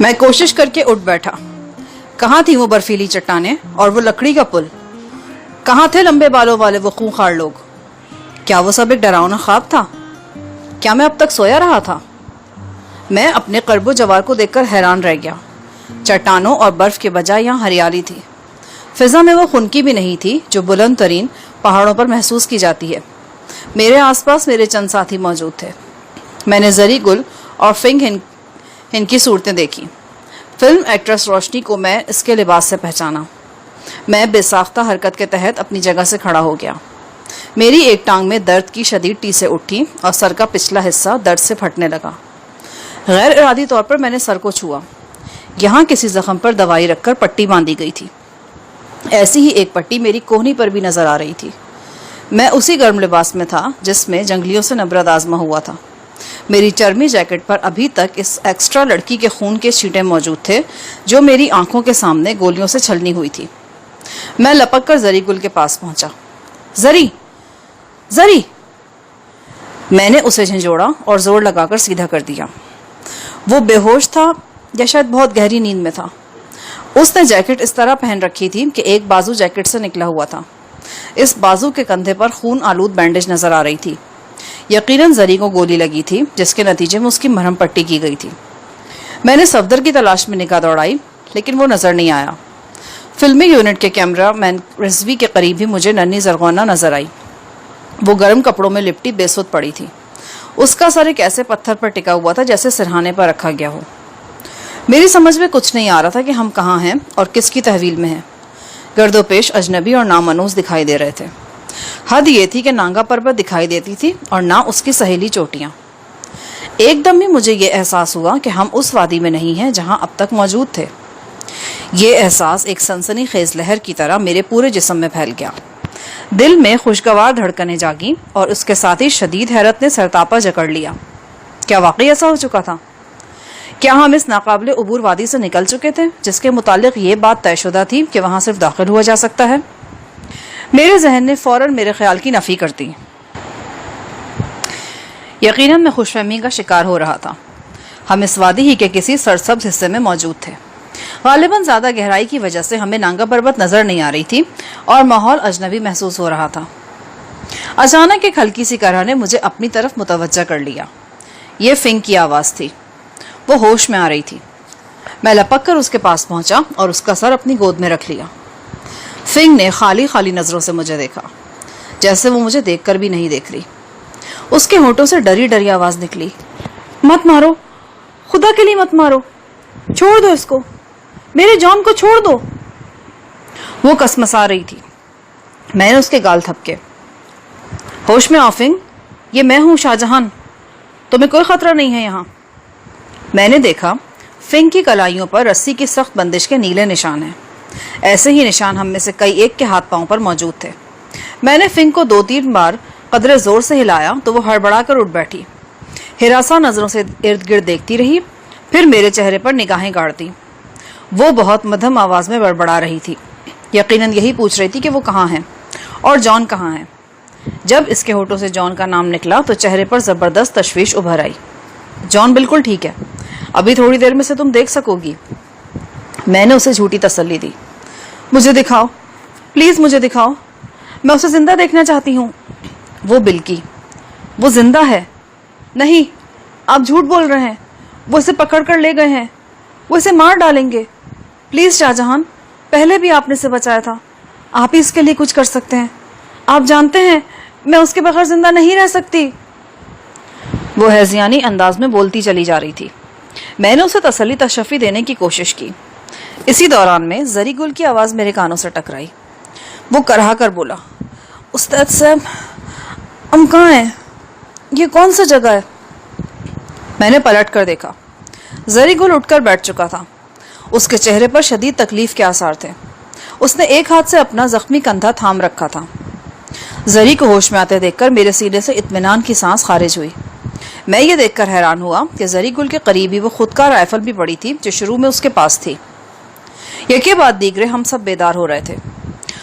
میں کوشش کر کے اٹھ بیٹھا. کہاں تھی وہ برفیلی چٹانیں اور وہ لکڑی کا پل؟ کہاں تھے لمبے بالوں والے وہ خونخوار لوگ؟ کیا وہ سب ایک ڈراؤنا خواب تھا؟ کیا میں اب تک سویا رہا تھا؟ میں اپنے قرب و جوار کو دیکھ کر حیران رہ گیا. چٹانوں اور برف کے بجائے یہاں ہریالی تھی. فضا میں وہ خنکی بھی نہیں تھی جو بلند ترین پہاڑوں پر محسوس کی جاتی ہے. میرے آس پاس میرے چند ساتھی موجود تھے. میں نے زری گل اور فنگ ان کی صورتیں دیکھی. فلم ایکٹریس روشنی کو میں اس کے لباس سے پہچانا. میں بے ساختہ حرکت کے تحت اپنی جگہ سے کھڑا ہو گیا. میری ایک ٹانگ میں درد کی شدید ٹیسیں اٹھی اور سر کا پچھلا حصہ درد سے پھٹنے لگا. غیر ارادی طور پر میں نے سر کو چھوا. یہاں کسی زخم پر دوائی رکھ کر پٹی باندھی گئی تھی. ایسی ہی ایک پٹی میری کوہنی پر بھی نظر آ رہی تھی. میں اسی گرم لباس میں تھا جس میں جنگلیوں سے نبرد آزما ہوا تھا. میری چرمی جیکٹ پر ابھی تک اس ایکسٹرا لڑکی کے خون کے چھینٹے موجود تھے جو میری آنکھوں کے سامنے گولیوں سے چھلنی ہوئی تھی. میں لپک کر زری گل کے پاس پہنچا. زری زری! میں نے اسے جھنجھوڑا اور زور لگا کر سیدھا کر دیا. وہ بے ہوش تھا یا شاید بہت گہری نیند میں تھا. اس نے جیکٹ اس طرح پہن رکھی تھی کہ ایک بازو جیکٹ سے نکلا ہوا تھا. اس بازو کے کندھے پر خون آلود بینڈیج نظر آ رہی تھی. یقیناً زری کو گولی لگی تھی جس کے نتیجے میں اس کی مرہم پٹی کی گئی تھی. میں نے صفدر کی تلاش میں نگاہ دوڑائی لیکن وہ نظر نہیں آیا. فلمی یونٹ کے کیمرہ مین رضوی کے قریب بھی مجھے ننھی زرغونہ نظر آئی. وہ گرم کپڑوں میں لپٹی بے سود پڑی تھی. اس کا سر ایک ایسے پتھر پر ٹکا ہوا تھا جیسے سرہانے پر رکھا گیا ہو. میری سمجھ میں کچھ نہیں آ رہا تھا کہ ہم کہاں ہیں اور کس کی تحویل میں ہیں. گرد و پیش اجنبی اور نامانوس دکھائی دے رہے تھے. حد یہ تھی کہ نانگا پربت دکھائی دیتی تھی اور نہ اس کی سہیلی چوٹیاں. ایک دم ہی مجھے یہ احساس ہوا کہ ہم اس وادی میں نہیں ہیں جہاں اب تک موجود تھے. یہ احساس ایک سنسنی خیز لہر کی طرح میرے پورے جسم میں پھیل گیا. دل میں خوشگوار دھڑکنیں جاگیں اور اس کے ساتھ ہی شدید حیرت نے سرتاپا جکڑ لیا. کیا واقعی ایسا ہو چکا تھا؟ کیا ہم اس ناقابل عبور وادی سے نکل چکے تھے جس کے متعلق یہ بات طے شدہ تھی کہ وہاں صرف داخل ہوا جا سکتا ہے؟ میرے ذہن نے فوراً میرے خیال کی نفی کر دی. یقیناً میں خوش فہمی کا شکار ہو رہا تھا. ہم اس وادی ہی کے کسی سرسبز حصے میں موجود تھے. غالباً زیادہ گہرائی کی وجہ سے ہمیں نانگا پربت نظر نہیں آ رہی تھی اور ماحول اجنبی محسوس ہو رہا تھا. اچانک ایک ہلکی سی کرہ نے مجھے اپنی طرف متوجہ کر لیا. یہ فنگ کی آواز تھی. وہ ہوش میں آ رہی تھی. میں لپک کر اس کے پاس پہنچا اور اس کا سر اپنی گود میں رکھ لیا. فنگ نے خالی خالی نظروں سے مجھے دیکھا جیسے وہ مجھے دیکھ کر بھی نہیں دیکھ رہی. اس کے ہونٹوں سے ڈری ڈری آواز نکلی. مت مارو، خدا کے لیے مت مارو، چھوڑ دو اس کو، میرے جان کو چھوڑ دو. وہ کسمسا رہی تھی. میں نے اس کے گال تھپکے. ہوش میں آؤ فنگ، یہ میں ہوں شاہجہان، تمہیں کوئی خطرہ نہیں ہے یہاں. میں نے دیکھا فنگ کی کلائیوں پر رسی کی سخت بندش کے نیلے نشان ہیں. ایسے ہی نشان ہم میں سے کئی ایک کے ہاتھ پاؤں پر موجود تھے. میں نے فنگ کو 2-3 بار قدرے زور سے ہلایا تو وہ ہڑبڑا کر اٹھ بیٹھی. ہراساں نظروں سے ارد گرد دیکھتی رہی، پھر میرے چہرے پر نگاہیں گاڑتی. وہ بہت مدھم آواز میں بڑبڑا رہی تھی. یقیناً یہی پوچھ رہی تھی کہ وہ کہاں ہیں اور جان کہاں ہے. جب اس کے ہونٹوں سے جان کا نام نکلا تو چہرے پر زبردست تشویش ابھر آئی. جان بالکل ٹھیک ہے، ابھی تھوڑی دیر میں سے تم دیکھ سکو گی. میں نے اسے جھوٹی تسلی دی. مجھے دکھاؤ، پلیز مجھے دکھاؤ، میں اسے زندہ دیکھنا چاہتی ہوں. وہ بلکی. وہ زندہ ہے. نہیں، آپ جھوٹ بول رہے ہیں. وہ اسے پکڑ کر لے گئے ہیں، وہ اسے مار ڈالیں گے. پلیز شاہجہان، پہلے بھی آپ نے اسے بچایا تھا، آپ ہی اس کے لیے کچھ کر سکتے ہیں. آپ جانتے ہیں میں اس کے بغیر زندہ نہیں رہ سکتی. وہ ہیضیانی انداز میں بولتی چلی جا رہی تھی. میں نے اسے تسلی تشفی دینے کی کوشش کی. اسی دوران میں زری گل کی آواز میرے کانوں سے ٹکرائی. وہ کرہا کر بولا، استاد صاحب ہم کہاں ہیں؟ یہ کون سا جگہ ہے؟ میں نے پلٹ کر دیکھا. زری گل اٹھ کر بیٹھ چکا تھا. اس کے چہرے پر شدید تکلیف کے آثار تھے. اس نے ایک ہاتھ سے اپنا زخمی کندھا تھام رکھا تھا. زری کو ہوش میں آتے دیکھ کر میرے سینے سے اطمینان کی سانس خارج ہوئی. میں یہ دیکھ کر حیران ہوا کہ زری گل کے قریب ہی وہ خود کا رائفل بھی پڑی تھی جو شروع میں اس کے پاس تھی. یکے بعد دیگرے ہم سب بیدار ہو رہے تھے.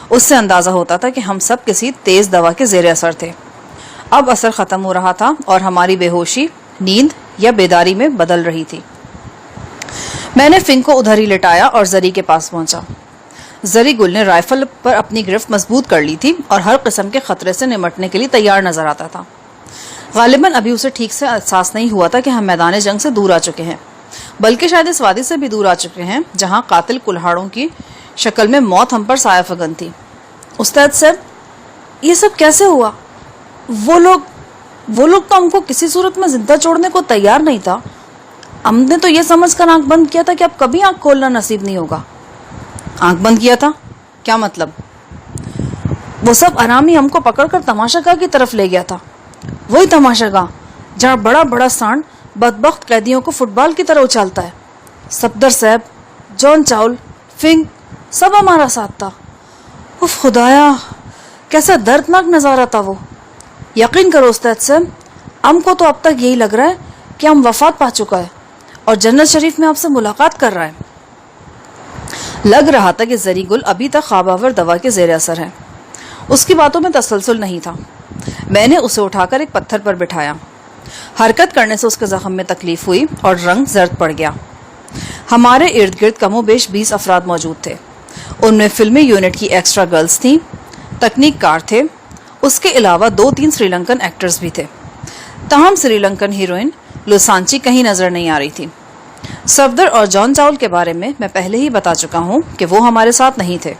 اس سے اندازہ ہوتا تھا کہ ہم سب کسی تیز دوا کے زیر اثر تھے. اب اثر ختم ہو رہا تھا اور ہماری بے ہوشی نیند یا بیداری میں بدل رہی تھی. میں نے فنگ کو ادھر ہی لٹایا اور زری کے پاس پہنچا۔ زری گل نے رائفل پر اپنی گرفت مضبوط کر لی تھی اور ہر قسم کے خطرے سے نمٹنے کے لیے تیار نظر آتا تھا۔ غالباً ابھی اسے ٹھیک سے احساس نہیں ہوا تھا کہ ہم میدان جنگ سے دور آ چکے ہیں، بلکہ شاید اس وادی سے بھی دور آ چکے ہیں جہاں قاتل کلہاڑوں کی شکل میں موت ہم پر سایہ فگن تھی۔ استاد صاحب، یہ سب کیسے ہوا؟ وہ لوگ تو ہم کو کسی صورت میں زندہ چھوڑنے کو تیار نہیں تھا۔ ہم نے تو یہ سمجھ کر آنکھ بند کیا تھا کہ اب کبھی آنکھ کھولنا نصیب نہیں ہوگا۔ آنکھ بند کیا تھا؟ کیا مطلب؟ وہ سب آرامی ہم کو پکڑ کر تماشا گاہ کی طرف لے گیا تھا، وہی تماشا گاہ جہاں بڑا بڑا سانڈ بدبخت قیدیوں کو فٹ بال کی طرح اچھالتا ہے۔ صفدر صاحب، جان چاول، فنگ، سب ہمارا ساتھ تھا۔ اف خدایا، کیسا دردناک نظارہ تھا وہ۔ یقین کرو استاد صاحب، ہم کو تو اب تک یہی لگ رہا ہے کہ ہم وفات پا چکا ہے اور جنت شریف میں آپ سے ملاقات کر رہا ہے۔ لگ رہا تھا کہ زری گل ابھی تک خواب آور دوا کے زیر اثر ہے۔ اس کی باتوں میں تسلسل نہیں تھا۔ میں نے اسے اٹھا کر ایک پتھر پر بٹھایا۔ حرکت کرنے سے اس کے زخم میں تکلیف ہوئی اور رنگ زرد پڑ گیا۔ ہمارے ارد گرد کم و بیش 20 افراد موجود تھے۔ ان میں فلمی یونٹ کی ایکسٹرا گرلز تھیں، تکنیک کار تھے، اس کے علاوہ 2-3 سری لنکن ایکٹرز بھی تھے۔ تاہم سری لنکن ہیروئن لوسانچی کہیں نظر نہیں آ رہی تھی۔ صفدر اور جان چاول کے بارے میں پہلے ہی بتا چکا ہوں کہ وہ ہمارے ساتھ نہیں تھے۔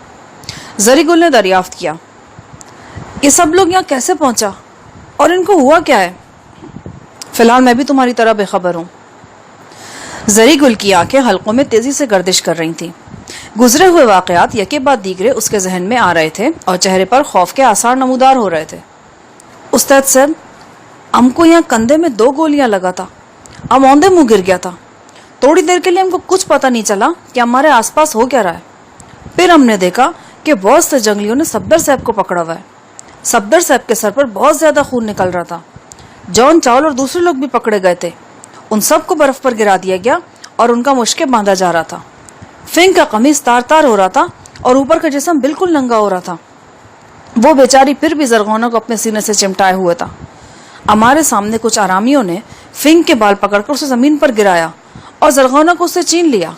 زری گل نے دریافت کیا، یہ سب لوگ یہاں کیسے پہنچا اور ان کو ہوا کیا ہے؟ فی الحال میں بھی تمہاری طرح بے خبر ہوں۔ زری گل کی آنکھیں حلقوں میں تیزی سے گردش کر رہی تھیں۔ گزرے ہوئے واقعات یکے بعد دیگرے اس کے ذہن میں آ رہے تھے اور چہرے پر خوف کے آثار نمودار ہو رہے تھے۔ استاد صاحب، ہم کو یہاں کندھے میں 2 گولیاں لگا تھا، ہم اوندے منہ گر گیا تھا۔ تھوڑی دیر کے لیے ہم کو کچھ پتا نہیں چلا کہ ہمارے آس پاس ہو کیا رہا ہے۔ پھر ہم نے دیکھا کہ بہت سے جنگلیوں نے صفدر صاحب کو پکڑا ہوا ہے۔ صفدر صاحب کے سر پر بہت زیادہ خون نکل رہا تھا۔ جان چاول اور دوسرے لوگ بھی پکڑے گئے تھے۔ ان سب کو برف پر گرا دیا گیا اور ان کا مشکے باندھا جا رہا تھا۔ فنگ کا قمیص تار تار ہو رہا تھا اور اوپر کا جسم بالکل ننگا ہو رہا تھا۔ وہ بیچاری پھر بھی زرغونہ کو اپنے سینے سے چمٹائے ہوئے تھا۔ ہمارے سامنے کچھ آرامیوں نے فنگ کے بال پکڑ کر اسے زمین پر گرایا اور زرغونہ کو اسے چین لیا۔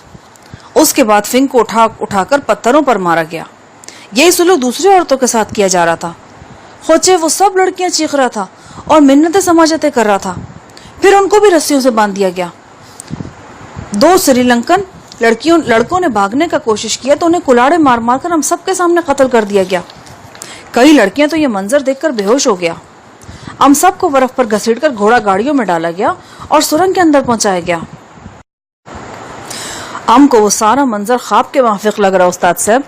اس کے بعد فنگ کو اٹھا کر پتھروں پر مارا گیا۔ یہی سلوک دوسری عورتوں کے ساتھ کیا جا رہا تھا۔ خوچے وہ سب لڑکیاں چیخ رہا تھا اور منتیں سماجتیں کر رہا تھا۔ پھر ان کو بھی رسیوں سے باندھ دیا گیا۔ 2 سری لنکن لڑکوں نے بھاگنے کا کوشش کیا تو انہیں کلاڑے مار مار کر ہم سب کے سامنے قتل کر دیا گیا۔ کئی لڑکیاں تو یہ منظر دیکھ کر بے ہوش ہو گیا۔ ہم سب کو برف پر گھسیٹ کر گھوڑا گاڑیوں میں ڈالا گیا اور سرنگ کے اندر پہنچایا گیا۔ ہم کو وہ سارا منظر خواب کے موافق لگ رہا استاد صاحب۔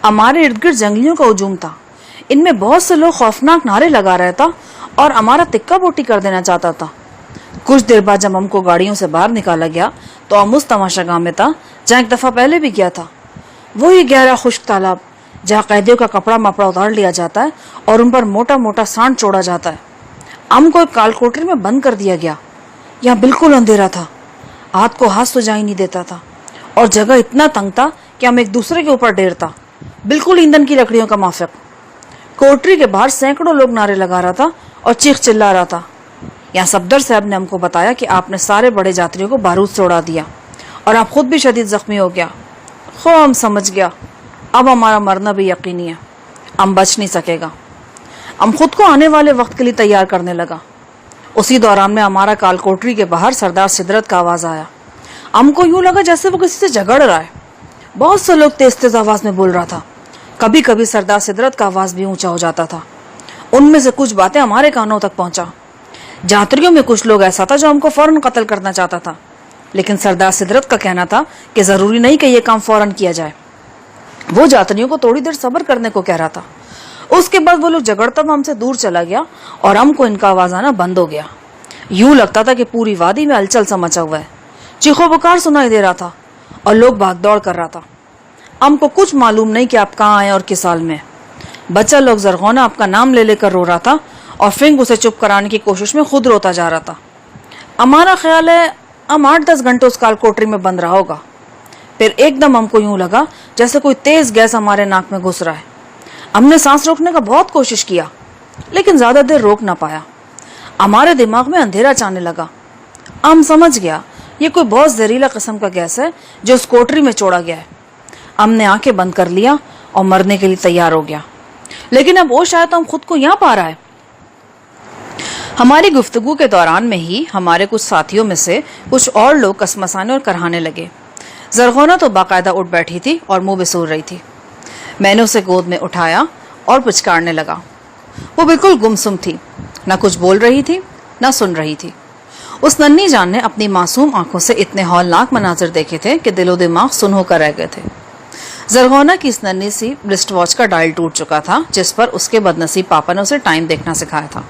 ہمارے ارد گرد جنگلیوں کا ہجوم تھا۔ ان میں بہت سے لوگ خوفناک نعرے لگا رہا تھا اور ہمارا تکہ بوٹی کر دینا چاہتا تھا۔ کچھ دیر بعد جب ہم کو گاڑیوں سے باہر نکالا گیا تو ہم اس تماشا گاہ میں تھا جہاں ایک دفعہ پہلے بھی گیا تھا، وہی گہرا خشک تالاب جہاں قیدیوں کا کپڑا مپڑا اتار لیا جاتا ہے اور ان پر موٹا موٹا سانڈ چھوڑا جاتا ہے۔ ہم کو ایک کال کوٹری میں بند کر دیا گیا۔ یہاں بالکل اندھیرا تھا، ہاتھ کو ہاتھ سجائی نہیں دیتا تھا اور جگہ اتنا تنگ تھا کہ ہم ایک دوسرے کے اوپر ڈیر تھا، بالکل ایندھن کی لکڑیوں کا مافک۔ کوٹری کے باہر سینکڑوں لوگ نعرے لگا رہا تھا اور چیخ چلا رہا تھا۔ یہاں صفدر صاحب نے ہم کو بتایا کہ آپ نے سارے بڑے جاتریوں کو بارود سے اڑا دیا اور آپ خود بھی شدید زخمی ہو گیا۔ ہم سمجھ گیا اب ہمارا مرنا بھی یقینی ہے، ہم بچ نہیں سکے گا۔ ہم خود کو آنے والے وقت کے لیے تیار کرنے لگا۔ اسی دوران میں ہمارا کال کوٹری کے باہر سردار سدرت کا آواز آیا۔ ہم کو یوں لگا جیسے وہ کسی سے جھگڑ رہا ہے۔ بہت سے لوگ تیز تیز آواز میں بول رہا تھا۔ کبھی کبھی سردار سدرت کا آواز بھی اونچا ہو جاتا تھا۔ ان میں سے کچھ باتیں ہمارے کانوں تک پہنچا۔ جاتریوں میں کچھ لوگ ایسا تھا جو ہم کو فوراً قتل کرنا چاہتا تھا، لیکن سردار سدرت کا کہنا تھا کہ ضروری نہیں کہ یہ کام فوراً کیا جائے۔ وہ جاتریوں کو تھوڑی دیر صبر کرنے کو کہہ رہا تھا۔ اس کے بعد وہ لوگ جھگڑتا ہوا ہم سے دور چلا گیا اور ہم کو ان کا آواز آنا بند ہو گیا۔ یوں لگتا تھا کہ پوری وادی میں ہلچل سا مچا ہوا ہے۔ چیخو پکار سنائی دے رہا تھا اور لوگ بھاگ دوڑ کر رہا تھا۔ ہم کو کچھ معلوم نہیں کہ آپ کہاں آئے اور کس حال میں۔ بچہ لوگ زرغونہ آپ کا نام لے لے کر رو رہا تھا اور فنگ اسے چپ کرانے کی کوشش میں خود روتا جا رہا تھا۔ ہمارا خیال ہے ہم 8-10 گھنٹے اس کال کوٹری میں بند رہا ہوگا۔ پھر ایک دم ہم کو یوں لگا جیسے کوئی تیز گیس ہمارے ناک میں گھس رہا ہے۔ ہم نے سانس روکنے کا بہت کوشش کیا لیکن زیادہ دیر روک نہ پایا۔ ہمارے دماغ میں اندھیرا چھانے لگا۔ ہم سمجھ گیا یہ کوئی بہت زہریلا قسم کا گیس ہے جو اس کوٹری میں چھوڑا گیا ہے۔ ام نے آنکھیں بند کر لیا اور مرنے کے لیے تیار ہو گیا، لیکن اب وہ شاید ہم خود کو یہاں پا رہا ہے۔ ہماری گفتگو کے دوران میں ہی ہمارے کچھ ساتھیوں میں سے کچھ اور لوگ کسمسانے اور کرہانے لگے۔ زرغونہ تو باقاعدہ اٹھ بیٹھی تھی اور منہ بسور رہی تھی۔ میں نے اسے گود میں اٹھایا اور پچکارنے لگا۔ وہ بالکل گمسم تھی، نہ کچھ بول رہی تھی نہ سن رہی تھی۔ اس ننھی جان نے اپنی معصوم آنکھوں سے اتنے ہولناک مناظر دیکھے تھے کہ دل و دماغ سن ہو کر رہ گئے تھے۔ زرغونہ کی اس ننھی سی رسٹ واچ کا ڈائل ٹوٹ چکا تھا جس پر اس کے بدنصیب پاپا نے اسے ٹائم دیکھنا سکھایا تھا۔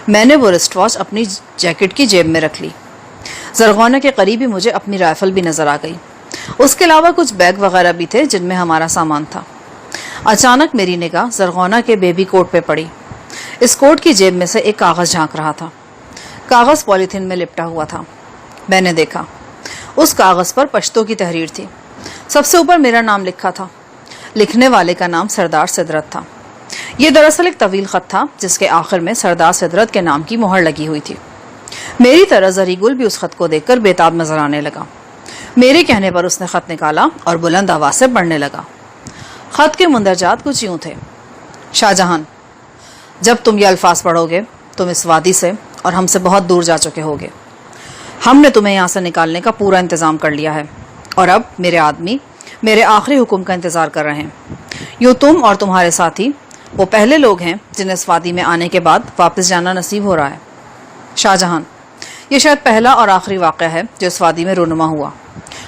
میں نے وہ رسٹ واچ اپنی جیکٹ کی جیب میں رکھ لی۔ زرغونہ کے قریب ہی مجھے اپنی رائفل بھی نظر آ گئی۔ اس کے علاوہ کچھ بیگ وغیرہ بھی تھے جن میں ہمارا سامان تھا۔ اچانک میری نگاہ زرغونہ کے بیبی کوٹ پہ پڑی۔ اس کوٹ کی جیب میں سے ایک کاغذ جھانک رہا تھا۔ کاغذ پولیتھین میں لپٹا ہوا تھا۔ میں نے دیکھا، اس کاغذ پر پشتو کی تحریر تھی۔ سب سے اوپر میرا نام لکھا تھا۔ لکھنے والے کا نام سردار سدرت تھا۔ یہ دراصل ایک طویل خط تھا جس کے آخر میں سردار سدرت کے نام کی مہر لگی ہوئی تھی۔ میری طرح زری گل بھی اس خط کو دیکھ کر بےتاب نظر آنے لگا۔ میرے کہنے پر اس نے خط نکالا اور بلند آواز سے پڑھنے لگا۔ خط کے مندرجات کچھ یوں تھے: شاہجہان، جب تم یہ الفاظ پڑھو گے تم اس وادی سے اور ہم سے بہت دور جا چکے ہوگے۔ ہم نے تمہیں یہاں سے نکالنے کا پورا انتظام کر لیا ہے اور اب میرے آدمی میرے آخری حکم کا انتظار کر رہے ہیں۔ یوں تم اور تمہارے ساتھی وہ پہلے لوگ ہیں جنہیں اس وادی میں آنے کے بعد واپس جانا نصیب ہو رہا ہے۔ شاہجہان، یہ شاید پہلا اور آخری واقعہ ہے جو اس وادی میں رونما ہوا،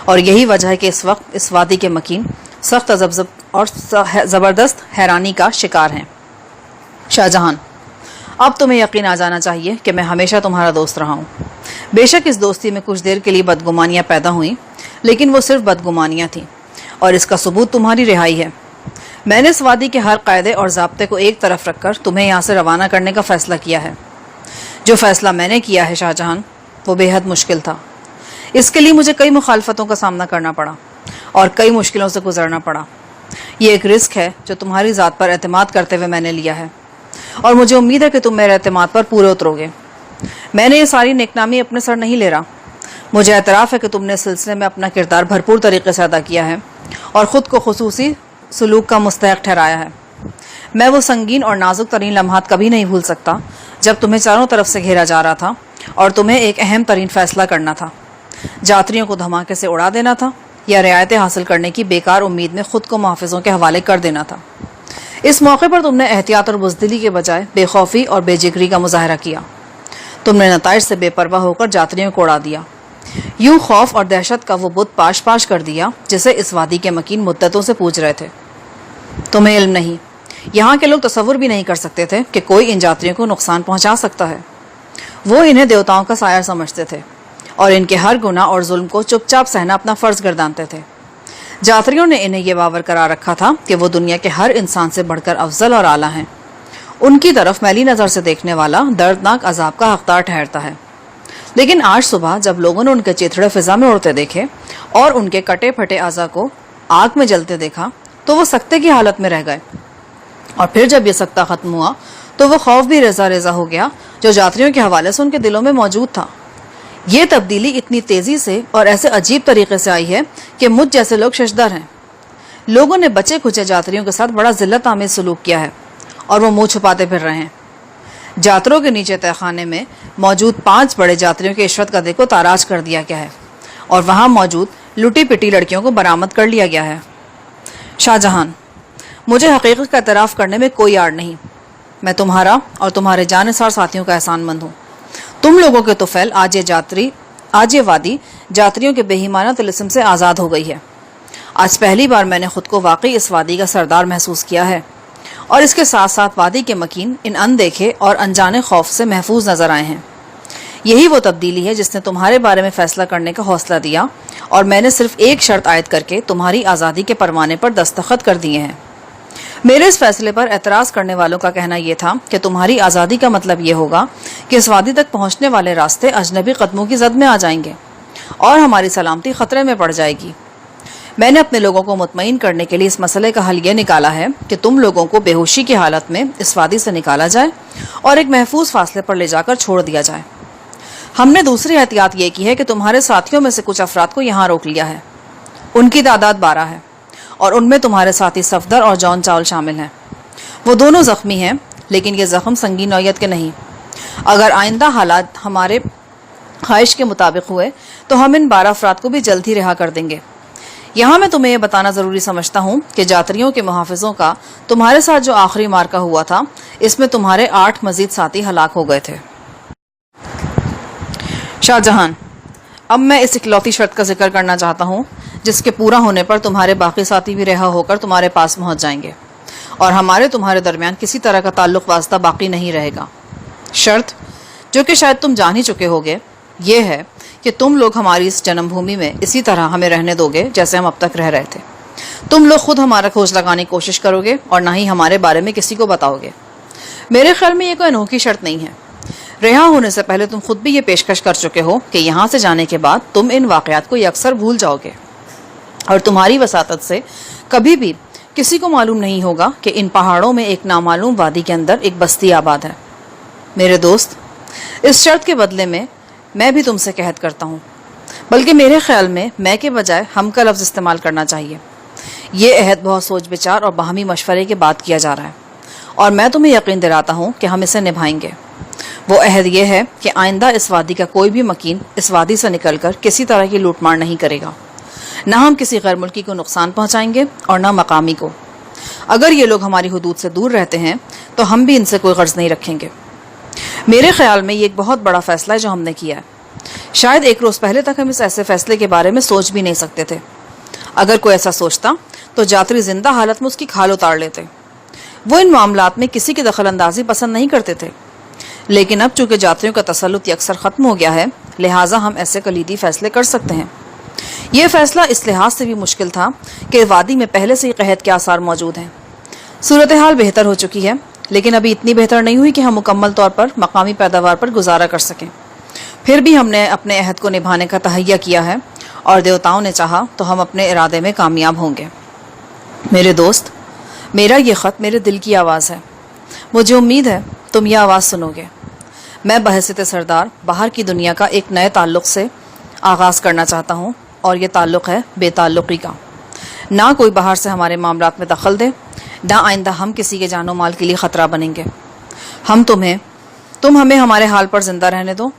اور یہی وجہ ہے کہ اس وقت اس وادی کے مکین سخت تذبذب اور زبردست حیرانی کا شکار ہیں۔ شاہجہان، اب تمہیں یقین آ جانا چاہیے کہ میں ہمیشہ تمہارا دوست رہا ہوں۔ بے شک اس دوستی میں کچھ دیر کے لیے بدگمانیاں پیدا ہوئیں، لیکن وہ صرف بدگمانیاں تھیں، اور اس کا ثبوت تمہاری رہائی ہے۔ میں نے اس وادی کے ہر قاعدے اور ضابطے کو ایک طرف رکھ کر تمہیں یہاں سے روانہ کرنے کا فیصلہ کیا ہے۔ جو فیصلہ میں نے کیا ہے شاہجہان، وہ بے حد مشکل تھا۔ اس کے لیے مجھے کئی مخالفتوں کا سامنا کرنا پڑا اور کئی مشکلوں سے گزرنا پڑا۔ یہ ایک رسک ہے جو تمہاری ذات پر اعتماد کرتے ہوئے میں نے لیا ہے، اور مجھے امید ہے کہ تم میرے اعتماد پر پورے اترو گے۔ میں نے یہ ساری نیکنامی اپنے سر نہیں لے رہا۔ مجھے اعتراف ہے کہ تم نے اس سلسلے میں اپنا کردار بھرپور طریقے سے ادا کیا ہے اور خود کو خصوصی سلوک کا مستحق ٹھہرایا ہے۔ میں وہ سنگین اور نازک ترین لمحات کبھی نہیں بھول سکتا جب تمہیں چاروں طرف سے گھیرا جا رہا تھا اور تمہیں ایک اہم ترین فیصلہ کرنا تھا: جاتریوں کو دھماکے سے اڑا دینا تھا یا رعایتیں حاصل کرنے کی بیکار امید میں خود کو محافظوں کے حوالے کر دینا تھا۔ اس موقع پر تم نے احتیاط اور بزدلی کے بجائے بے خوفی اور بے جگری کا مظاہرہ کیا۔ تم نے نتائج سے بے پرواہ ہو کر جاتریوں کو اڑا دیا، یوں خوف اور دہشت کا وہ بت پاش پاش کر دیا جسے اس وادی کے مکین مدتوں سے پوچھ رہے تھے۔ تمہیں علم نہیں، یہاں کے لوگ تصور بھی نہیں کر سکتے تھے کہ کوئی ان جاتریوں کو نقصان پہنچا سکتا ہے۔ وہ انہیں دیوتاؤں کا سایہ سمجھتے تھے اور ان کے ہر گناہ اور ظلم کو چپ چاپ سہنا اپنا فرض گردانتے تھے۔ جاتریوں نے انہیں یہ باور کرا رکھا تھا کہ وہ دنیا کے ہر انسان سے بڑھ کر افضل اور اعلیٰ ہیں۔ ان کی طرف میلی نظر سے دیکھنے والا دردناک عذاب کا حقدار ٹھہرتا ہے۔ لیکن آج صبح جب لوگوں نے ان کے چیتڑے فضا میں اڑتے دیکھے اور ان کے کٹے پھٹے اعضاء کو آگ میں جلتے دیکھا تو وہ سکتے کی حالت میں رہ گئے، اور پھر جب یہ سکتہ ختم ہوا تو وہ خوف بھی ریزہ ریزہ ہو گیا جو جاتریوں کے حوالے سے ان کے دلوں میں موجود تھا۔ یہ تبدیلی اتنی تیزی سے اور ایسے عجیب طریقے سے آئی ہے کہ مجھ جیسے لوگ ششدر ہیں۔ لوگوں نے بچے کچے جاتریوں کے ساتھ بڑا ذلت آمیز سلوک کیا ہے اور وہ منہ چھپاتے پھر رہے ہیں۔ جاتروں کے نیچے تہہ خانے میں موجود 5 بڑے جاتریوں کے عشرت گدھے کو تاراج کر دیا گیا ہے اور وہاں موجود لٹی پٹی لڑکیوں کو برآمد کر لیا گیا ہے۔ شاہجہان، مجھے حقیقت کا اعتراف کرنے میں کوئی آڑ نہیں۔ میں تمہارا اور تمہارے جانثار ساتھیوں کا احسان مند ہوں۔ تم لوگوں کے طفیل آج یہ وادی جاتریوں کے بے ایمانہ طلسم سے آزاد ہو گئی ہے۔ آج پہلی بار میں نے خود کو واقعی اس وادی کا سردار محسوس کیا ہے، اور اس کے ساتھ ساتھ وادی کے مکین ان اندیکھے اور انجانے خوف سے محفوظ نظر آئے ہیں۔ یہی وہ تبدیلی ہے جس نے تمہارے بارے میں فیصلہ کرنے کا حوصلہ دیا، اور میں نے صرف ایک شرط عائد کر کے تمہاری آزادی کے پروانے پر دستخط کر دیے ہیں۔ میرے اس فیصلے پر اعتراض کرنے والوں کا کہنا یہ تھا کہ تمہاری آزادی کا مطلب یہ ہوگا کہ اس وادی تک پہنچنے والے راستے اجنبی قدموں کی زد میں آ جائیں گے اور ہماری سلامتی خطرے میں پڑ جائے گی۔ میں نے اپنے لوگوں کو مطمئن کرنے کے لیے اس مسئلے کا حل یہ نکالا ہے کہ تم لوگوں کو بے ہوشی کی حالت میں اس وادی سے نکالا جائے اور ایک محفوظ فاصلے پر لے جا کر چھوڑ دیا جائے۔ ہم نے دوسری احتیاط یہ کی ہے کہ تمہارے ساتھیوں میں سے کچھ افراد کو یہاں روک لیا ہے. ان کی تعداد 12 ہے اور ان میں تمہارے ساتھی صفدر اور جان چاول شامل ہیں. وہ دونوں زخمی ہیں لیکن یہ زخم سنگین نوعیت کے نہیں. اگر آئندہ حالات ہمارے خواہش کے مطابق ہوئے تو ہم ان 12 افراد کو بھی جلد ہی رہا کر دیں گے. یہاں میں تمہیں یہ بتانا ضروری سمجھتا ہوں کہ جاتریوں کے محافظوں کا تمہارے ساتھ جو آخری مارکا ہوا تھا اس میں تمہارے 8 مزید ساتھی ہلاک ہو گئے تھے. شاہ جہان، اب میں اس اکلوتی شرط کا ذکر کرنا چاہتا ہوں جس کے پورا ہونے پر تمہارے باقی ساتھی بھی رہا ہو کر تمہارے پاس پہنچ جائیں گے اور تمہارے درمیان کسی طرح کا تعلق واسطہ باقی نہیں رہے گا. شرط جو کہ شاید تم جان ہی چکے ہوگے یہ ہے کہ تم لوگ ہماری اس جنم بھومی میں اسی طرح ہمیں رہنے دو گے جیسے ہم اب تک رہ رہے تھے. تم لوگ خود ہمارا کھوج لگانے کی کوشش کرو گے اور نہ ہی ہمارے بارے میں کسی کو بتاؤ گے. میرے خیال میں یہ کوئی انوکھی شرط نہیں ہے. رہا ہونے سے پہلے تم خود بھی یہ پیشکش کر چکے ہو کہ یہاں سے جانے کے بعد تم ان واقعات کو اکثر بھول جاؤ گے اور تمہاری وساطت سے کبھی بھی کسی کو معلوم نہیں ہوگا کہ ان پہاڑوں میں ایک نامعلوم وادی کے اندر ایک بستی آباد ہے. میرے دوست، اس شرط کے بدلے میں بھی تم سے عہد کرتا ہوں، بلکہ میرے خیال میں کے بجائے ہم کا لفظ استعمال کرنا چاہیے. یہ عہد بہت سوچ بچار اور باہمی مشورے کے بعد کیا جا رہا ہے اور میں تمہیں یقین دلاتا ہوں کہ ہم اسے نبھائیں گے. وہ عہد یہ ہے کہ آئندہ اس وادی کا کوئی بھی مکین اس وادی سے نکل کر کسی طرح کی لوٹ مار نہیں کرے گا. نہ ہم کسی غیر ملکی کو نقصان پہنچائیں گے اور نہ مقامی کو. اگر یہ لوگ ہماری حدود سے دور رہتے ہیں تو ہم بھی ان سے کوئی غرض نہیں رکھیں گے. میرے خیال میں یہ ایک بہت بڑا فیصلہ ہے جو ہم نے کیا ہے. شاید ایک روز پہلے تک ہم اس ایسے فیصلے کے بارے میں سوچ بھی نہیں سکتے تھے. اگر کوئی ایسا سوچتا تو جاتری زندہ حالت میں اس کی کھال اتار لیتے. وہ ان معاملات میں کسی کی دخل اندازی پسند نہیں کرتے تھے، لیکن اب چونکہ جاتریوں کا تسلط اکثر ختم ہو گیا ہے لہٰذا ہم ایسے کلیدی فیصلے کر سکتے ہیں. یہ فیصلہ اس لحاظ سے بھی مشکل تھا کہ وادی میں پہلے سے ہی قحط کے آثار موجود ہیں. صورتحال بہتر ہو چکی ہے لیکن ابھی اتنی بہتر نہیں ہوئی کہ ہم مکمل طور پر مقامی پیداوار پر گزارا کر سکیں. پھر بھی ہم نے اپنے عہد کو نبھانے کا تہیہ کیا ہے اور دیوتاؤں نے چاہا تو ہم اپنے ارادے میں کامیاب ہوں گے. میرے دوست، میرا یہ خط میرے دل کی آواز ہے. مجھے امید ہے تم یہ آواز سنو گے. میں بحیثیت سردار باہر کی دنیا کا ایک نئے تعلق سے آغاز کرنا چاہتا ہوں اور یہ تعلق ہے بے تعلقی کا. نہ کوئی باہر سے ہمارے معاملات میں دخل دے، نہ آئندہ ہم کسی کے جان و مال کے لیے خطرہ بنیں گے. تم ہمیں ہمارے حال پر زندہ رہنے دو.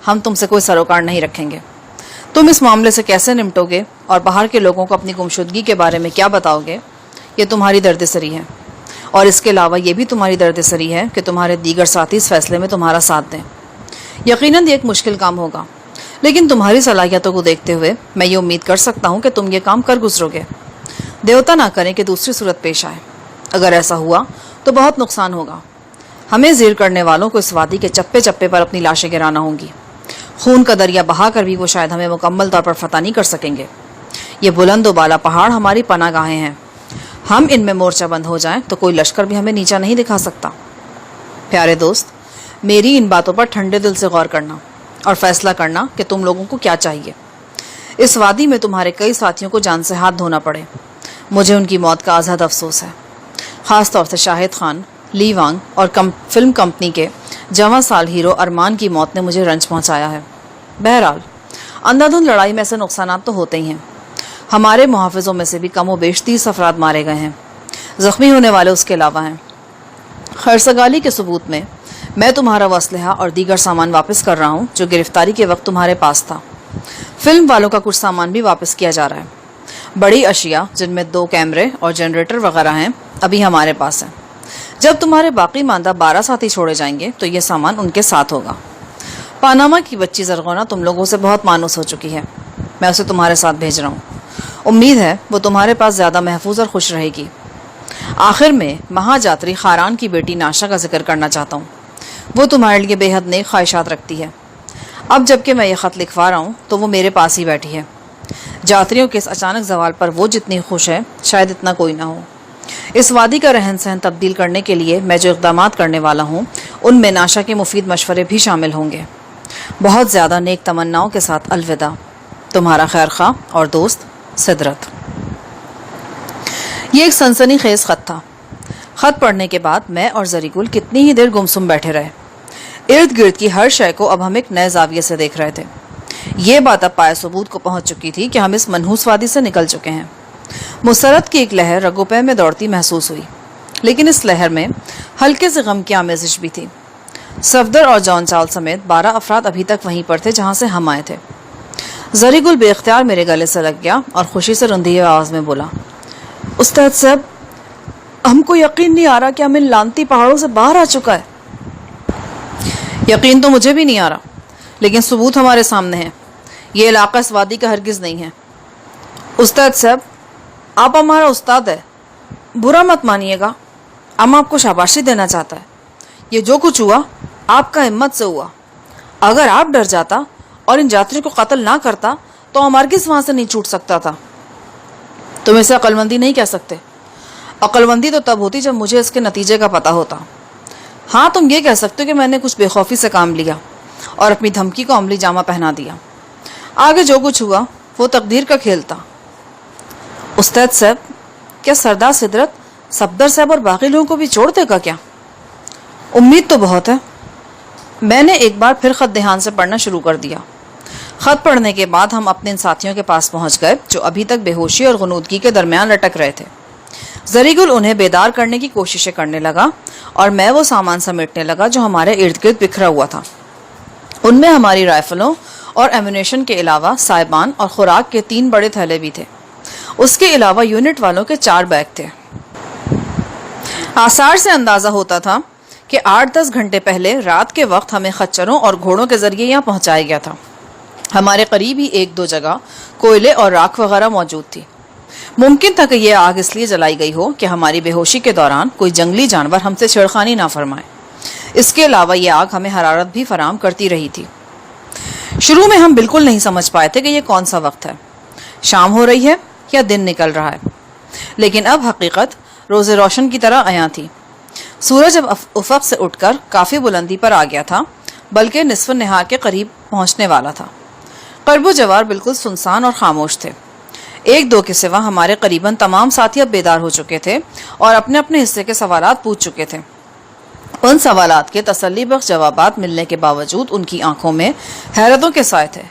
ہم تم سے کوئی سروکار نہیں رکھیں گے. تم اس معاملے سے کیسے نمٹو گے اور باہر کے لوگوں کو اپنی گمشدگی کے بارے میں کیا بتاؤ گے، یہ تمہاری درد سری ہے. اور اس کے علاوہ یہ بھی تمہاری درد سری ہے کہ تمہارے دیگر ساتھی اس فیصلے میں تمہارا ساتھ دیں. یقیناً یہ ایک مشکل کام ہوگا، لیکن تمہاری صلاحیتوں کو دیکھتے ہوئے میں یہ امید کر سکتا ہوں کہ تم یہ کام کر گزرو گے. دیوتا نہ کریں کہ دوسری صورت پیش آئے. اگر ایسا ہوا تو بہت نقصان ہوگا. ہمیں زیر کرنے والوں کو اس وادی کے چپے چپے پر اپنی لاشیں گرانا ہوں گی. خون کا دریا بہا کر بھی وہ شاید ہمیں مکمل طور پر فتح نہیں کر سکیں گے. یہ بلند و بالا پہاڑ ہماری پناہ گاہیں ہیں. ہم ان میں مورچہ بند ہو جائیں تو کوئی لشکر بھی ہمیں نیچا نہیں دکھا سکتا. پیارے دوست، میری ان باتوں پر ٹھنڈے دل سے غور کرنا اور فیصلہ کرنا کہ تم لوگوں کو کیا چاہیے. اس وادی میں تمہارے کئی ساتھیوں کو جان سے ہاتھ دھونا پڑے. مجھے ان کی موت کا ازحد افسوس ہے، خاص طور سے شاہد خان، لی وانگ اور فلم کمپنی کے جواں سال ہیرو ارمان کی موت نے مجھے رنج پہنچایا ہے. بہرحال اندھا دھند لڑائی میں ایسے نقصانات تو ہوتے ہی ہیں. ہمارے محافظوں میں سے بھی کم و بیش 30 افراد مارے گئے ہیں. زخمی ہونے والے اس کے علاوہ ہیں. خرسگالی کے ثبوت میں تمہارا وہ اسلحہ اور دیگر سامان واپس کر رہا ہوں جو گرفتاری کے وقت تمہارے پاس تھا. فلم والوں کا کچھ سامان بھی واپس کیا جا رہا ہے. بڑی اشیاء جن میں 2 کیمرے اور جنریٹر وغیرہ ہیں ابھی ہمارے پاس ہیں. جب تمہارے باقی ماندہ 12 ساتھی چھوڑے جائیں گے تو یہ سامان ان کے ساتھ ہوگا. پاناما کی بچی زرغونہ تم لوگوں سے بہت مانوس ہو چکی ہے. میں اسے تمہارے ساتھ بھیج رہا ہوں. امید ہے وہ تمہارے پاس زیادہ محفوظ اور خوش رہے گی. آخر میں مہا جاتری خاران کی بیٹی ناشا کا ذکر کرنا چاہتا ہوں. وہ تمہارے لیے بے حد نیک خواہشات رکھتی ہے. اب جب کہ میں یہ خط لکھوا رہا ہوں تو وہ میرے پاس ہی بیٹھی ہے. جاتریوں کے اس اچانک زوال پر وہ جتنی خوش ہے شاید اتنا کوئی نہ ہو. اس وادی کا رہن سہن تبدیل کرنے کے لیے میں جو اقدامات کرنے والا ہوں ان میں ناشا کے مفید مشورے بھی شامل ہوں گے. بہت زیادہ نیک تمناؤں کے ساتھ الوداع. تمہارا خیر خواہ اور دوست سدرت. یہ ایک سنسنی خیز خط تھا. خط پڑھنے کے بعد میں اور زری گل کتنی ہی دیر گمسم بیٹھے رہے. ارد گرد کی ہر شے کو اب ہم ایک نئے زاویے سے دیکھ رہے تھے۔ یہ بات اب پائے ثبوت کو پہنچ چکی تھی کہ ہم اس منحوس وادی سے نکل چکے ہیں۔ مسرت کی ایک لہر رگوں پہ میں دوڑتی محسوس ہوئی، لیکن اس لہر میں ہلکے سے غم کی آمیزش بھی تھی۔ صفدر اور جان چال سمیت 12 افراد ابھی تک وہیں پر تھے جہاں سے ہم آئے تھے۔ زری گل بے اختیار میرے گلے سے لگ گیا اور خوشی سے رندی آواز میں بولا، استاد صاحب، ہم کو یقین نہیں آ رہا کہ ہم ان لانتی پہاڑوں سے باہر آ چکا ہے۔ یقین تو مجھے بھی نہیں آ رہا، لیکن ثبوت ہمارے سامنے ہے۔ یہ علاقہ اس وادی کا ہرگز نہیں ہے۔ استاد صاحب، آپ ہمارا استاد ہے، برا مت مانیے گا، ہم آپ کو شاباشی دینا چاہتا ہے۔ یہ جو کچھ ہوا آپ کا ہمت سے ہوا۔ اگر آپ ڈر جاتا اور ان جاتریوں کو قتل نہ کرتا تو ہم ہرگز وہاں سے نہیں چھوٹ سکتا تھا۔ تم اسے عقل مندی نہیں کہہ سکتے۔ عقل مندی تو تب ہوتی جب مجھے اس کے نتیجے کا پتہ ہوتا۔ ہاں، تم یہ کہہ سکتے ہو کہ میں نے کچھ بے خوفی سے کام لیا اور اپنی دھمکی کو عملی جامہ پہنا دیا۔ آگے جو کچھ ہوا وہ تقدیر کا کھیل تھا۔ استاد صاحب، کیا سردار سدرت، صفدر صاحب اور باقی لوگوں کو بھی چھوڑ دے گا کیا؟ امید تو بہت ہے۔ میں نے ایک بار پھر خط دھیان سے پڑھنا شروع کر دیا۔ خط پڑھنے کے بعد ہم اپنے ان ساتھیوں کے پاس پہنچ گئے جو ابھی تک بے ہوشی اور غنودگی کے درمیان لٹک رہے تھے۔ زری گل انہیں بیدار کرنے کی کوششیں کرنے لگا اور میں وہ سامان سمیٹنے لگا جو ہمارے ارد گرد بکھرا ہوا تھا۔ ان میں ہماری رائفلوں اور ایمونیشن کے علاوہ سائبان اور خوراک کے 3 بڑے تھیلے بھی تھے۔ اس کے علاوہ یونٹ والوں کے 4 بیگ تھے۔ آثار سے اندازہ ہوتا تھا کہ 8-10 گھنٹے پہلے رات کے وقت ہمیں خچروں اور گھوڑوں کے ذریعے یہاں پہنچایا گیا تھا۔ ہمارے قریب ہی 1-2 جگہ کوئلے اور راکھ وغیرہ موجود تھی۔ ممکن تھا کہ یہ آگ اس لیے جلائی گئی ہو کہ ہماری بے ہوشی کے دوران کوئی جنگلی جانور ہم سے چھیڑخانی نہ فرمائے۔ اس کے علاوہ یہ آگ ہمیں حرارت بھی فراہم کرتی رہی تھی۔ شروع میں ہم بالکل نہیں سمجھ پائے تھے کہ یہ کون سا وقت ہے، شام ہو رہی ہے یا دن نکل رہا ہے، لیکن اب حقیقت روز روشن کی طرح عیاں تھی۔ سورج اب افق سے اٹھ کر کافی بلندی پر آ گیا تھا، بلکہ نصف نہار کے قریب پہنچنے والا تھا۔ قرب و جوار بالکل سنسان اور خاموش تھے۔ 1-2 کے سوا ہمارے قریباً تمام ساتھی اب بیدار ہو چکے تھے اور اپنے اپنے حصے کے سوالات پوچھ چکے تھے۔ ان سوالات کے تسلی بخش جوابات ملنے کے باوجود ان کی آنکھوں میں حیرتوں کے سائے تھے۔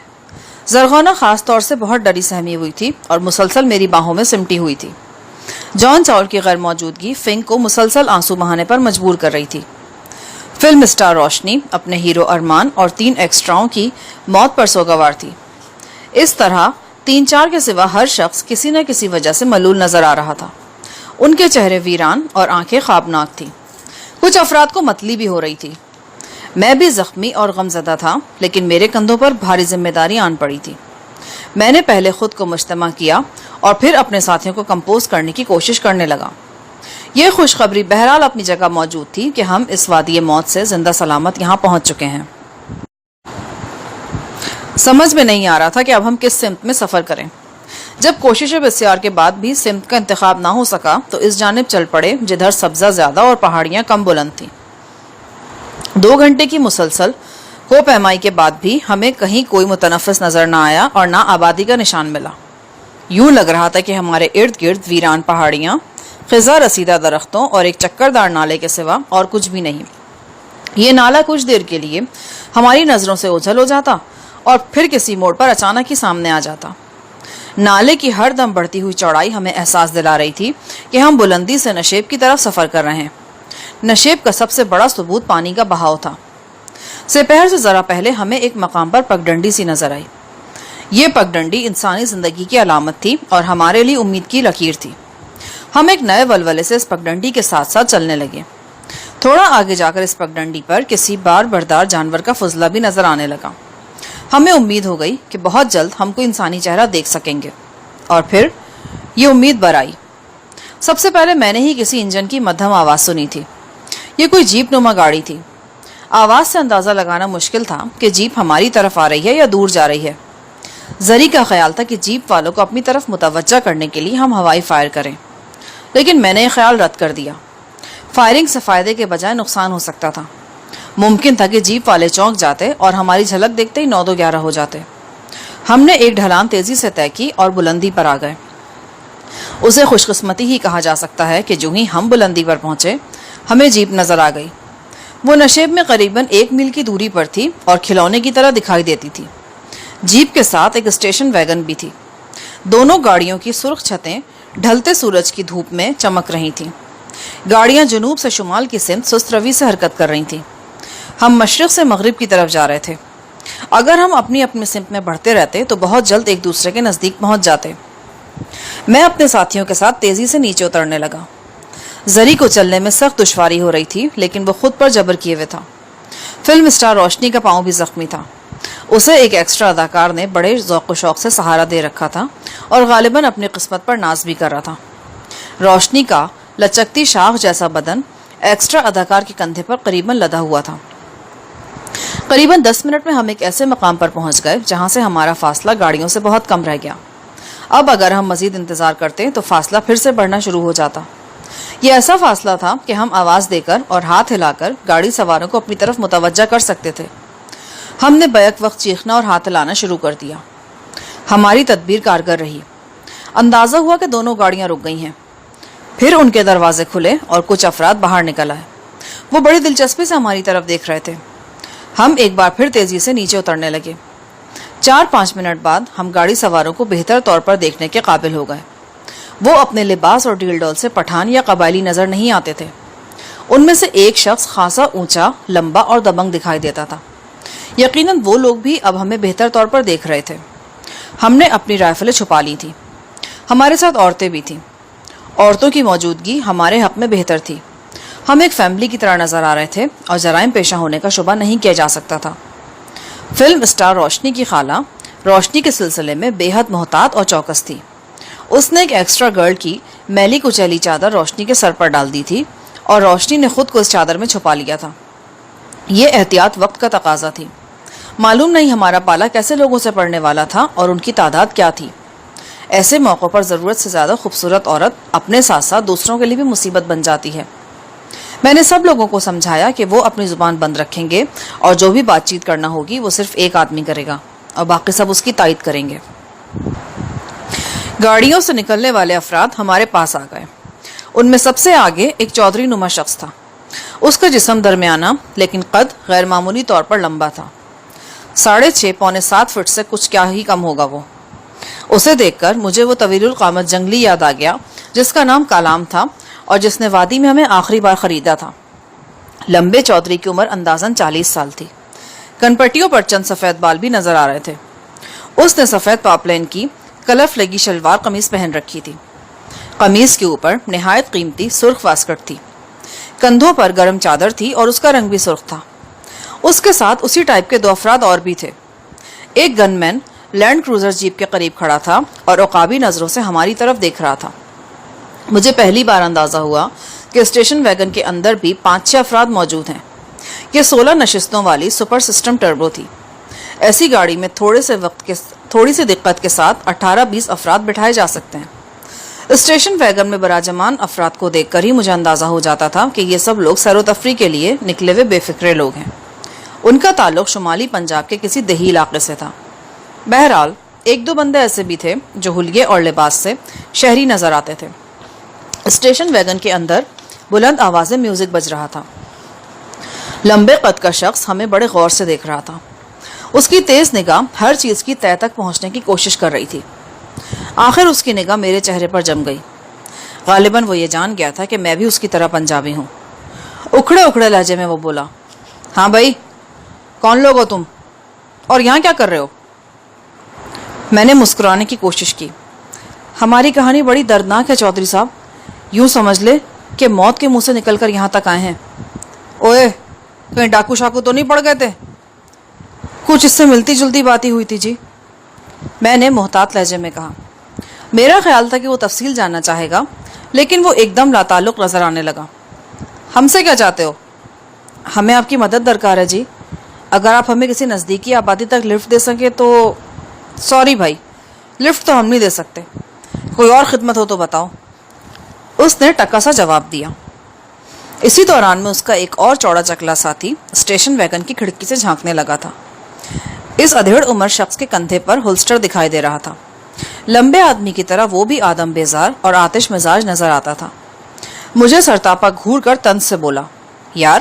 زرغونہ خاص طور سے بہت ڈری سہمی ہوئی تھی اور مسلسل میری باہوں میں سمٹی ہوئی تھی۔ جان چاول کی غیر موجودگی فنگ کو مسلسل آنسو بہانے پر مجبور کر رہی تھی۔ فلم اسٹار روشنی اپنے ہیرو ارمان اور 3 ایکسٹراؤں کی موت پر سوگوار تھی۔ اس طرح 3-4 کے سوا ہر شخص کسی نہ کسی وجہ سے ملول نظر آ رہا تھا۔ ان کے چہرے ویران اور آنکھیں خوابناک تھیں۔ کچھ افراد کو متلی بھی ہو رہی تھی۔ میں بھی زخمی اور غمزدہ تھا، لیکن میرے کندھوں پر بھاری ذمہ داری آن پڑی تھی۔ میں نے پہلے خود کو مجتمع کیا اور پھر اپنے ساتھیوں کو کمپوز کرنے کی کوشش کرنے لگا۔ یہ خوشخبری بہرحال اپنی جگہ موجود تھی کہ ہم اس وادی موت سے زندہ سلامت یہاں پہنچ چکے ہیں۔ سمجھ میں نہیں آ رہا تھا کہ اب ہم کس سمت میں سفر کریں۔ جب کوششیں بسیار کے بعد بھی سمت کا انتخاب نہ ہو سکا تو اس جانب چل پڑے جدھر سبزہ زیادہ اور پہاڑیاں کم بلند تھیں۔ 2 گھنٹے کی مسلسل کو پیمائی کے بعد بھی ہمیں کہیں کوئی متنفس نظر نہ آیا اور نہ آبادی کا نشان ملا۔ یوں لگ رہا تھا کہ ہمارے ارد گرد ویران پہاڑیاں، خزاں رسیدہ درختوں اور ایک چکردار نالے کے سوا اور کچھ بھی نہیں۔ یہ نالا کچھ دیر کے لیے ہماری نظروں سے اوجھل ہو جاتا اور پھر کسی موڑ پر اچانک ہی سامنے آ جاتا۔ نالے کی ہر دم بڑھتی ہوئی چوڑائی ہمیں احساس دلا رہی تھی کہ ہم بلندی سے نشیب کی طرف سفر کر رہے ہیں۔ نشیب کا سب سے بڑا ثبوت پانی کا بہاؤ تھا۔ سپہر سے ذرا پہلے ہمیں ایک مقام پر پگڈنڈی سی نظر آئی۔ یہ پگڈنڈی انسانی زندگی کی علامت تھی اور ہمارے لیے امید کی لکیر تھی۔ ہم ایک نئے ولولے سے اس پگڈنڈی کے ساتھ ساتھ چلنے لگے۔ تھوڑا آگے جا کر اس پگڈنڈی پر کسی بار بردار جانور کا فضلہ بھی نظر آنے لگا۔ ہمیں امید ہو گئی کہ بہت جلد ہم کو انسانی چہرہ دیکھ سکیں گے، اور پھر یہ امید برائی۔ سب سے پہلے میں نے ہی کسی انجن کی مدھم آواز سنی تھی۔ یہ کوئی جیپ نما گاڑی تھی۔ آواز سے اندازہ لگانا مشکل تھا کہ جیپ ہماری طرف آ رہی ہے یا دور جا رہی ہے۔ زری کا خیال تھا کہ جیپ والوں کو اپنی طرف متوجہ کرنے کے لیے ہم ہوائی فائر کریں، لیکن میں نے یہ خیال رد کر دیا۔ فائرنگ سے فائدے کے بجائے نقصان ہو سکتا تھا۔ ممکن تھا کہ جیپ والے چونک جاتے اور ہماری جھلک دیکھتے ہی 9-11 ہو جاتے۔ ہم نے ایک ڈھلان تیزی سے طے کی اور بلندی پر آ گئے۔ اسے خوش قسمتی ہی کہا جا سکتا ہے کہ جو ہی ہم بلندی پر پہنچے ہمیں جیپ نظر آ گئی۔ وہ نشیب میں قریباً 1 میل کی دوری پر تھی اور کھلونے کی طرح دکھائی دیتی تھی۔ جیپ کے ساتھ ایک اسٹیشن ویگن بھی تھی۔ دونوں گاڑیوں کی سرخ چھتیں ڈھلتے سورج کی دھوپ میں چمک رہی تھیں۔ گاڑیاں جنوب سے شمال کی سمت سست روی سے حرکت کر رہی تھیں۔ ہم مشرق سے مغرب کی طرف جا رہے تھے۔ اگر ہم اپنی اپنی سمت میں بڑھتے رہتے تو بہت جلد ایک دوسرے کے نزدیک پہنچ جاتے۔ میں اپنے ساتھیوں کے ساتھ تیزی سے نیچے اترنے لگا۔ زری کو چلنے میں سخت دشواری ہو رہی تھی، لیکن وہ خود پر جبر کیے ہوئے تھا۔ فلم اسٹار روشنی کا پاؤں بھی زخمی تھا۔ اسے ایک ایکسٹرا اداکار نے بڑے ذوق و شوق سے سہارا دے رکھا تھا اور غالباً اپنی قسمت پر ناز بھی کر رہا تھا۔ روشنی کا لچکتی شاخ جیسا بدن ایکسٹرا اداکار کے کندھے پر قریباً لدا ہوا تھا۔ قریباً 10 منٹ میں ہم ایک ایسے مقام پر پہنچ گئے جہاں سے ہمارا فاصلہ گاڑیوں سے بہت کم رہ گیا۔ اب اگر ہم مزید انتظار کرتے تو فاصلہ پھر سے بڑھنا شروع ہو جاتا۔ یہ ایسا فاصلہ تھا کہ ہم آواز دے کر اور ہاتھ ہلا کر گاڑی سواروں کو اپنی طرف متوجہ کر سکتے تھے۔ ہم نے بیک وقت چیخنا اور ہاتھ ہلانا شروع کر دیا۔ ہماری تدبیر کارگر رہی۔ اندازہ ہوا کہ دونوں گاڑیاں رک گئی ہیں۔ پھر ان کے دروازے کھلے اور کچھ افراد باہر نکل آئے۔ وہ بڑی دلچسپی سے ہماری طرف دیکھ رہے تھے۔ ہم ایک بار پھر تیزی سے نیچے اترنے لگے۔ 4-5 منٹ بعد ہم گاڑی سواروں کو بہتر طور پر دیکھنے کے قابل ہو گئے۔ وہ اپنے لباس اور ڈھیل ڈول سے پٹھان یا قبائلی نظر نہیں آتے تھے۔ ان میں سے ایک شخص خاصا اونچا، لمبا اور دبنگ دکھائی دیتا تھا۔ یقیناً وہ لوگ بھی اب ہمیں بہتر طور پر دیکھ رہے تھے۔ ہم نے اپنی رائفلیں چھپا لی تھیں۔ ہمارے ساتھ عورتیں بھی تھیں۔ عورتوں کی موجودگی ہمارے حق میں بہتر تھی۔ ہم ایک فیملی کی طرح نظر آ رہے تھے اور جرائم پیشہ ہونے کا شبہ نہیں کیا جا سکتا تھا۔ فلم اسٹار روشنی کی خالہ روشنی کے سلسلے میں بے حد محتاط اور چوکس تھی۔ اس نے ایک ایکسٹرا گرل کی میلی کچیلی چادر روشنی کے سر پر ڈال دی تھی اور روشنی نے خود کو اس چادر میں چھپا لیا تھا۔ یہ احتیاط وقت کا تقاضا تھی۔ معلوم نہیں ہمارا پالا کیسے لوگوں سے پڑنے والا تھا اور ان کی تعداد کیا تھی۔ ایسے موقعوں پر ضرورت سے زیادہ خوبصورت عورت اپنے ساتھ ساتھ دوسروں کے لیے بھی مصیبت بن جاتی ہے۔ میں نے سب لوگوں کو سمجھایا کہ وہ اپنی زبان بند رکھیں گے اور جو بھی بات چیت کرنا ہوگی وہ صرف ایک آدمی کرے گا اور باقی سب اس کی تائید کریں گے۔ گاڑیوں سے نکلنے والے افراد ہمارے پاس آ گئے۔ ان میں سب سے آگے ایک چودھری نما شخص تھا۔ اس کا جسم درمیانہ لیکن قد غیر معمولی طور پر لمبا تھا۔ 6.5-7 فٹ سے کچھ کیا ہی کم ہوگا وہ۔ اسے دیکھ کر مجھے وہ طویل القامت جنگلی یاد آ گیا جس کا نام کالام تھا اور جس نے وادی میں ہمیں آخری بار خریدا تھا۔ لمبے چودھری کی عمر اندازاً 40 سال تھی۔ کنپٹیوں پر چند سفید بال بھی نظر آ رہے تھے۔ اس نے سفید پاپلین کی کلف لگی شلوار قمیض پہن رکھی تھی۔ قمیض کے اوپر نہایت قیمتی سرخ واسکٹ تھی۔ کندھوں پر گرم چادر تھی اور اس کا رنگ بھی سرخ تھا۔ اس کے ساتھ اسی ٹائپ کے 2 افراد اور بھی تھے۔ ایک گن مین لینڈ کروزر جیپ کے قریب کھڑا تھا اور عقابی نظروں سے ہماری طرف دیکھ رہا تھا۔ مجھے پہلی بار اندازہ ہوا کہ اسٹیشن ویگن کے اندر بھی 5-6 افراد موجود ہیں۔ یہ 16 نشستوں والی سپر سسٹم ٹربو تھی۔ ایسی گاڑی میں تھوڑی سی دقت کے ساتھ 18-20 افراد بٹھائے جا سکتے ہیں۔ اسٹیشن ویگن میں براجمان افراد کو دیکھ کر ہی مجھے اندازہ ہو جاتا تھا کہ یہ سب لوگ سیر و تفریح کے لیے نکلے ہوئے بے فکرے لوگ ہیں۔ ان کا تعلق شمالی پنجاب کے کسی دیہی علاقے سے تھا۔ بہرحال 1-2 بندے ایسے بھی تھے جو حلیے اور لباس سے شہری نظر آتے تھے۔ اسٹیشن ویگن کے اندر بلند آوازیں میوزک بج رہا تھا۔ لمبے قد کا شخص ہمیں بڑے غور سے دیکھ رہا تھا۔ اس کی تیز نگاہ ہر چیز کی تہہ تک پہنچنے کی کوشش کر رہی تھی۔ آخر اس کی نگاہ میرے چہرے پر جم گئی۔ غالباً وہ یہ جان گیا تھا کہ میں بھی اس کی طرح پنجابی ہوں۔ اکھڑے اکھڑے لہجے میں وہ بولا، ہاں بھائی، کون لوگ ہو تم اور یہاں کیا کر رہے ہو؟ میں نے مسکرانے کی کوشش کی۔ ہماری کہانی بڑی دردناک ہے چودھری صاحب، یوں سمجھ لے کہ موت کے منہ سے نکل کر یہاں تک آئے ہیں۔ اوئے، کہیں ڈاکو شاکو تو نہیں پڑ گئے تھے؟ کچھ اس سے ملتی جلتی بات ہی ہوئی تھی جی، میں نے محتاط لہجے میں کہا۔ میرا خیال تھا کہ وہ تفصیل جاننا چاہے گا، لیکن وہ ایک دم لاتعلق نظر آنے لگا۔ ہم سے کیا چاہتے ہو؟ ہمیں آپ کی مدد درکار ہے جی۔ اگر آپ ہمیں کسی نزدیکی آبادی تک لفٹ دے سکیں تو۔ سوری بھائی، لفٹ تو ہم نہیں دے سکتے، کوئی اور خدمت ہو تو بتاؤ، اس نے ٹکا سا جواب دیا۔ اسی دوران میں اس کا ایک اور چوڑا چکلا ساتھی اسٹیشن ویگن کی کھڑکی سے جھانکنے لگا تھا۔ اس ادھیڑ عمر شخص کے کندھے پر ہولسٹر دکھائی دے رہا تھا۔ لمبے آدمی کی طرح وہ بھی آدم بیزار اور آتش مزاج نظر آتا تھا۔ مجھے سرتاپا گھور کر طنز سے بولا، یار